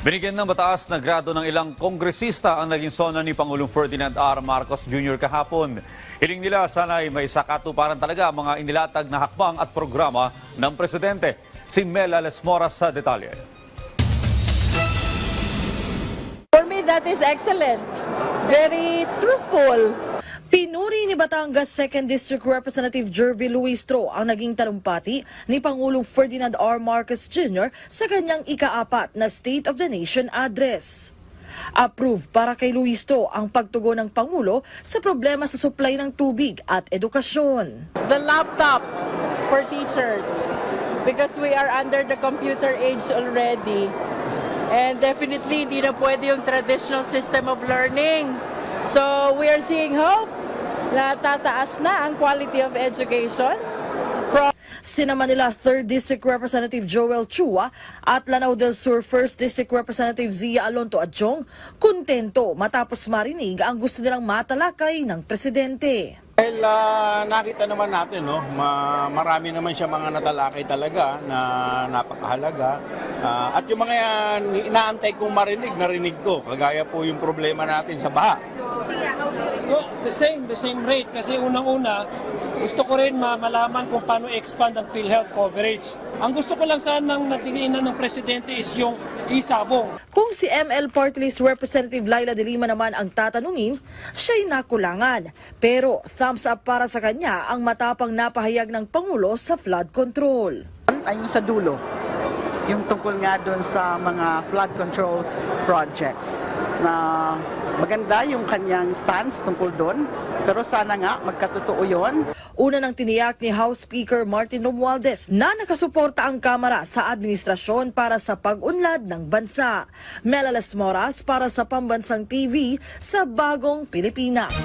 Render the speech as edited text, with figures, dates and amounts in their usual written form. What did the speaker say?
Binigyan ng mataas na grado ng ilang kongresista ang naging sona ni Pangulong Ferdinand R. Marcos Jr. kahapon. Hiling nila sana'y may sakatuparan talaga ang mga inilatag na hakbang at programa ng presidente. Si Mela Lesmoras sa detalye. For me, that is excellent. Very truthful. Pinuri ni Batangas 2nd District Representative Jervy Luistro ang naging talumpati ni Pangulong Ferdinand R. Marcos Jr. sa kanyang ika-4 na State of the Nation address. Approved para kay Luistro ang pagtugon ng Pangulo sa problema sa supply ng tubig at edukasyon. The laptop for teachers, because we are under the computer age already. And definitely, hindi na pwede yung traditional system of learning. So we are seeing hope na tataas na ang quality of education. Sinama nila 3rd District Representative Joel Chua at Lanao del Sur 1st District Representative Zia Alonto Adjong kontento matapos marinig ang gusto nilang matalakay ng presidente. Dahil nakita naman natin, no, marami naman siya mga natalakay talaga na napakahalaga. At yung mga inaantay kong narinig ko. Kagaya po yung problema natin sa baha. The same rate. Kasi unang-una, gusto ko rin malaman kung paano expand ang PhilHealth coverage. Ang gusto ko lang sanang natinginan ng presidente is yung isabong. Kung si ML Party List Representative Laila de Lima naman ang tatanungin, siya'y nakulangan. Pero thumbs up para sa kanya ang matapang napahayag ng Pangulo sa flood control. Ay yung sa dulo, yung tungkol nga doon sa mga flood control projects na maganda yung kanyang stance tungkol doon, pero sana nga magkatotoo yun. Una nang tiniyak ni House Speaker Martin Romualdez na nakasuporta ang Kamara sa administrasyon para sa pag-unlad ng bansa. Mela Lesmoras para sa Pambansang TV sa Bagong Pilipinas.